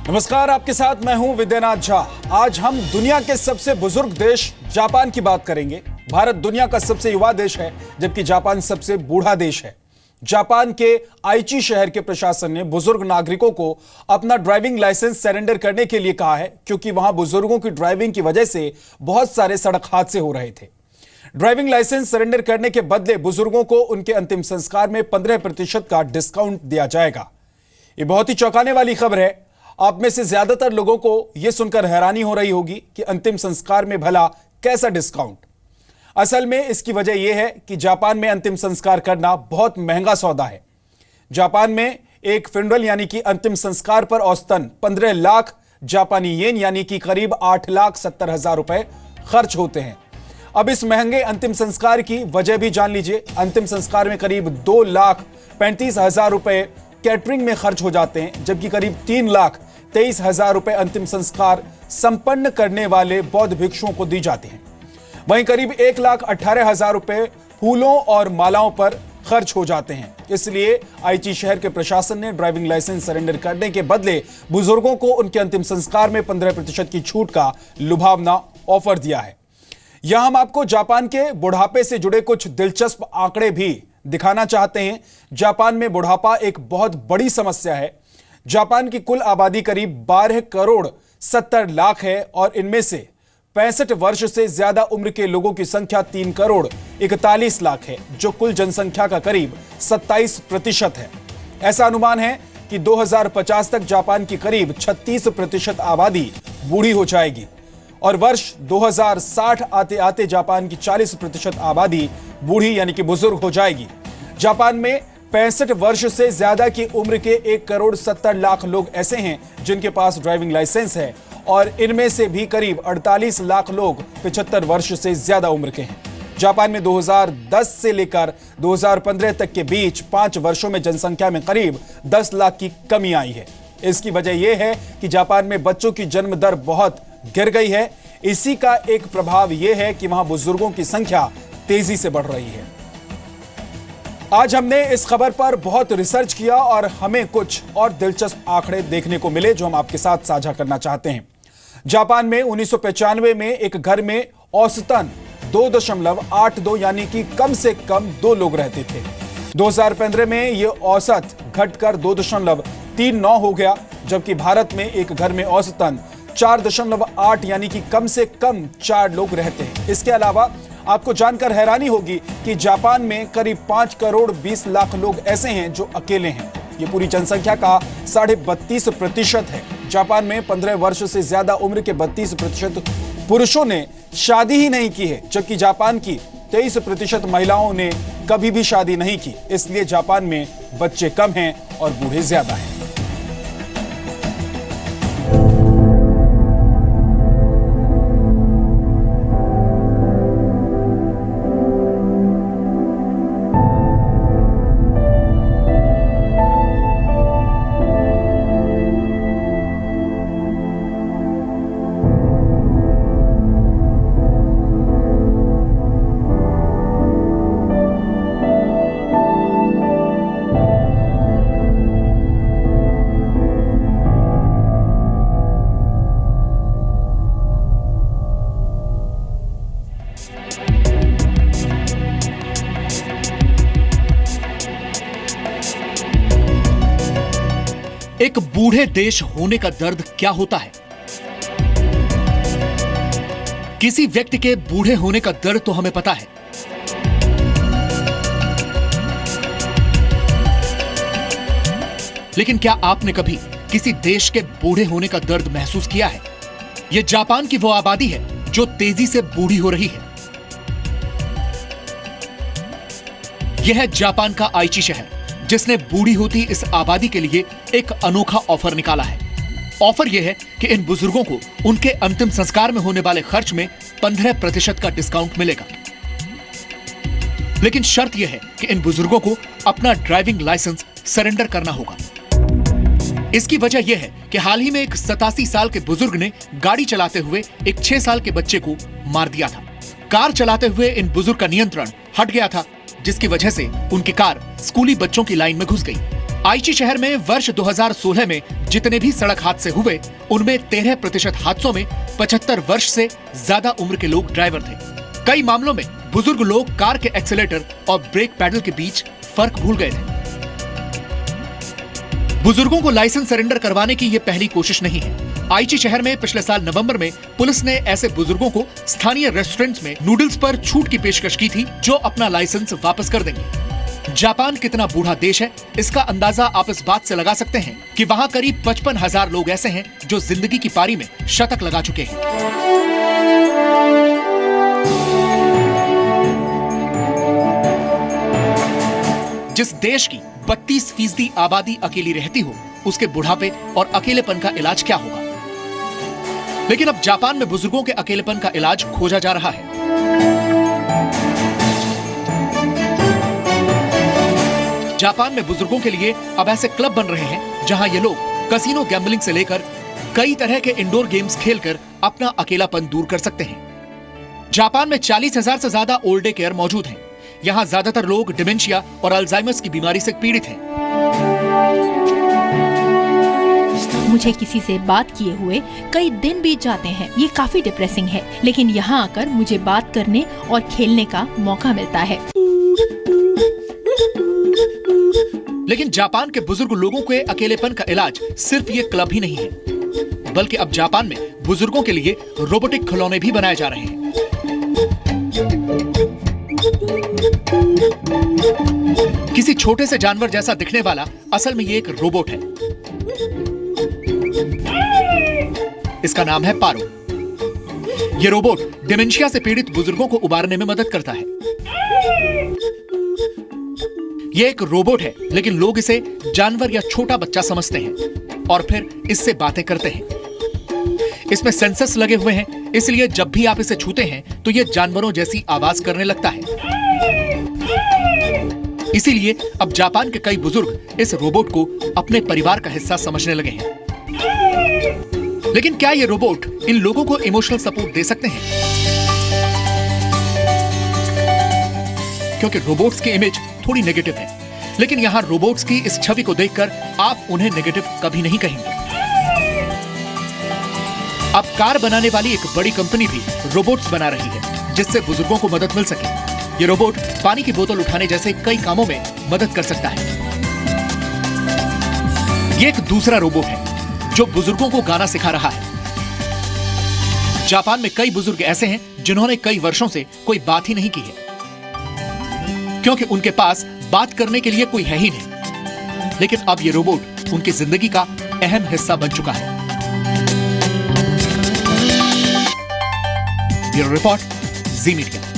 नमस्कार, आपके साथ मैं हूं विद्यानाथ झा। आज हम दुनिया के सबसे बुजुर्ग देश जापान की बात करेंगे। भारत दुनिया का सबसे युवा देश है, जबकि जापान सबसे बूढ़ा देश है। जापान के आइची शहर के प्रशासन ने बुजुर्ग नागरिकों को अपना ड्राइविंग लाइसेंस सरेंडर करने के लिए कहा है, क्योंकि वहां बुजुर्गों की ड्राइविंग की वजह से बहुत सारे सड़क हादसे हो रहे थे। ड्राइविंग लाइसेंस सरेंडर करने के बदले बुजुर्गों को उनके अंतिम संस्कार में 15% का डिस्काउंट दिया जाएगा। ये बहुत ही चौंकाने वाली खबर है। आप में से ज्यादातर लोगों को यह सुनकर हैरानी हो रही होगी कि अंतिम संस्कार में भला कैसा डिस्काउंट। असल में इसकी वजह यह है कि जापान में अंतिम संस्कार करना बहुत महंगा सौदा है। जापान में एक फ्यूनरल यानी कि अंतिम संस्कार पर औसतन 15 लाख जापानी येन यानी कि करीब 8,70,000 रुपए खर्च होते हैं। अब इस महंगे अंतिम संस्कार की वजह भी जान लीजिए। अंतिम संस्कार में करीब 2,35,000 रुपए कैटरिंग में खर्च हो जाते हैं, जबकि करीब 3,23,000 रुपए अंतिम संस्कार संपन्न करने वाले बौद्ध भिक्षुओं को दी जाती हैं। वहीं करीब 1,18,000 रुपए फूलों और मालाओं पर खर्च हो जाते हैं। इसलिए आइची शहर के प्रशासन ने ड्राइविंग लाइसेंस सरेंडर करने के बदले बुजुर्गों को उनके अंतिम संस्कार में 15% की छूट का लुभावना ऑफर दिया है। यहां हम आपको जापान के बुढ़ापे से जुड़े कुछ दिलचस्प आंकड़े भी दिखाना चाहते हैं। जापान में बुढ़ापा एक बहुत बड़ी समस्या है। जापान की कुल आबादी करीब 12 करोड़ 70 लाख है और इनमें से 65 वर्ष से ज्यादा उम्र के लोगों की संख्या 3 करोड़ 41 लाख है, जो कुल जनसंख्या का करीब 27% है। ऐसा अनुमान है कि 2050 तक जापान की करीब 36% आबादी बूढ़ी हो जाएगी और वर्ष 2060 आते आते जापान की 40% आबादी बूढ़ी यानी कि बुजुर्ग हो जाएगी। जापान में 65 वर्ष से ज्यादा की उम्र के 1 करोड़ 70 लाख लोग ऐसे हैं जिनके पास ड्राइविंग लाइसेंस है और इनमें से भी करीब 48 लाख लोग 75 वर्ष से ज्यादा उम्र के हैं। जापान में 2010 से लेकर 2015 तक के बीच 5 वर्षों में जनसंख्या में करीब 10 लाख की कमी आई है। इसकी वजह यह है कि जापान में बच्चों की जन्म दर बहुत गिर गई है। इसी का एक प्रभाव यह है कि वहां बुजुर्गों की संख्या तेजी से बढ़ रही है। आज हमने इस खबर पर बहुत रिसर्च किया और हमें कुछ और दिलचस्प आंकड़े देखने को मिले जो हम आपके साथ साझा करना चाहते हैं। जापान में 1995 में एक घर में औसतन 2.82 यानी कि कम से कम 2 लोग रहते थे। 2015 में यह औसत घटकर 2.39 हो गया, जबकि भारत में एक घर में औसतन 4.8 यानी कि कम से कम 4 लोग रहते हैं। इसके अलावा आपको जानकर हैरानी होगी कि जापान में करीब 5 करोड़ 20 लाख लोग ऐसे हैं जो अकेले हैं। ये पूरी जनसंख्या का 32.5% है। जापान में 15 वर्ष से ज्यादा उम्र के 32% पुरुषों ने शादी ही नहीं की है, जबकि जापान की 23% महिलाओं ने कभी भी शादी नहीं की। इसलिए जापान में बच्चे कम हैं और बूढ़े ज्यादा हैं। एक बूढ़े देश होने का दर्द क्या होता है? किसी व्यक्ति के बूढ़े होने का दर्द तो हमें पता है, लेकिन क्या आपने कभी किसी देश के बूढ़े होने का दर्द महसूस किया है? यह जापान की वो आबादी है जो तेजी से बूढ़ी हो रही है। यह है जापान का आइची शहर, जिसने बूढ़ी होती इस आबादी के लिए एक अनोखा ऑफर निकाला है। ऑफर यह है कि इन बुजुर्गों को उनके अंतिम संस्कार में होने वाले खर्च में 15% का डिस्काउंट मिलेगा। लेकिन शर्त यह है कि इन बुजुर्गों को अपना ड्राइविंग लाइसेंस सरेंडर करना होगा। इसकी वजह यह है कि हाल ही में एक 87 साल के बुजुर्ग ने गाड़ी चलाते हुए एक 6 साल के बच्चे को मार दिया था। कार चलाते हुए इन बुजुर्ग का नियंत्रण हट गया था, जिसकी वजह से उनकी कार स्कूली बच्चों की लाइन में घुस गई। आईची शहर में वर्ष 2016 में जितने भी सड़क हादसे हुए, उनमें 13% हादसों में 75 वर्ष से ज्यादा उम्र के लोग ड्राइवर थे। कई मामलों में बुजुर्ग लोग कार के एक्सीलेटर और ब्रेक पैडल के बीच फर्क भूल गए थे। बुजुर्गों को लाइसेंस सरेंडर करवाने की यह पहली कोशिश नहीं है। आईची शहर में पिछले साल नवंबर में पुलिस ने ऐसे बुजुर्गों को स्थानीय रेस्टोरेंट्स में नूडल्स पर छूट की पेशकश की थी, जो अपना लाइसेंस वापस कर देंगे। जापान कितना बूढ़ा देश है, इसका अंदाजा आप इस बात से लगा सकते हैं कि वहां करीब 55,000 लोग ऐसे हैं जो जिंदगी की पारी में शतक लगा चुके हैं। जिस देश की 32% आबादी अकेली रहती हो, उसके बुढ़ापे और अकेलेपन का इलाज क्या होगा? लेकिन अब जापान में बुजुर्गों के अकेलेपन का इलाज खोजा जा रहा है। जापान में बुजुर्गों के लिए अब ऐसे क्लब बन रहे हैं जहां ये लोग कसिनो गैम्बलिंग से लेकर कई तरह के इंडोर गेम्स खेलकर अपना अकेलापन दूर कर सकते हैं। जापान में 40,000 से ज्यादा ओल्ड केयर मौजूद हैं। यहाँ ज्यादातर लोग डिमेंशिया और अल्जाइमर्स की बीमारी से पीड़ित हैं। मुझे किसी से बात किए हुए कई दिन बीत जाते हैं। ये काफी डिप्रेसिंग है, लेकिन यहाँ आकर मुझे बात करने और खेलने का मौका मिलता है। लेकिन जापान के बुजुर्ग लोगों के अकेलेपन का इलाज सिर्फ ये क्लब ही नहीं है, बल्कि अब जापान में बुजुर्गों के लिए रोबोटिक खिलौने भी बनाए जा रहे हैं। किसी छोटे से जानवर जैसा दिखने वाला असल में ये एक रोबोट है। इसका नाम है पारो। ये रोबोट डिमेंशिया से पीड़ित बुजुर्गों को उबारने में मदद करता है। ये एक रोबोट है, लेकिन लोग इसे जानवर या छोटा बच्चा समझते हैं और फिर इससे बातें करते हैं। इसमें सेंसर्स लगे हुए हैं, इसलिए जब भी आप इसे छूते हैं तो ये जानवरों जैसी आवाज करने लगता है। इसीलिए अब जापान के कई बुजुर्ग इस रोबोट को अपने परिवार का हिस्सा समझने लगे हैं। लेकिन क्या ये रोबोट इन लोगों को इमोशनल सपोर्ट दे सकते हैं? क्योंकि रोबोट्स की इमेज थोड़ी नेगेटिव है, लेकिन यहां रोबोट्स की इस छवि को देखकर आप उन्हें नेगेटिव कभी नहीं कहेंगे। अब कार बनाने वाली एक बड़ी कंपनी भी रोबोट्स बना रही है, जिससे बुजुर्गों को मदद मिल सके। ये रोबोट पानी की बोतल उठाने जैसे कई कामों में मदद कर सकता है। ये एक दूसरा रोबोट है जो बुजुर्गों को गाना सिखा रहा है। जापान में कई बुजुर्ग ऐसे हैं जिन्होंने कई वर्षों से कोई बात ही नहीं की है, क्योंकि उनके पास बात करने के लिए कोई है ही नहीं। लेकिन अब ये रोबोट उनकी जिंदगी का अहम हिस्सा बन चुका है। ब्यूरो रिपोर्ट, जी मीडिया।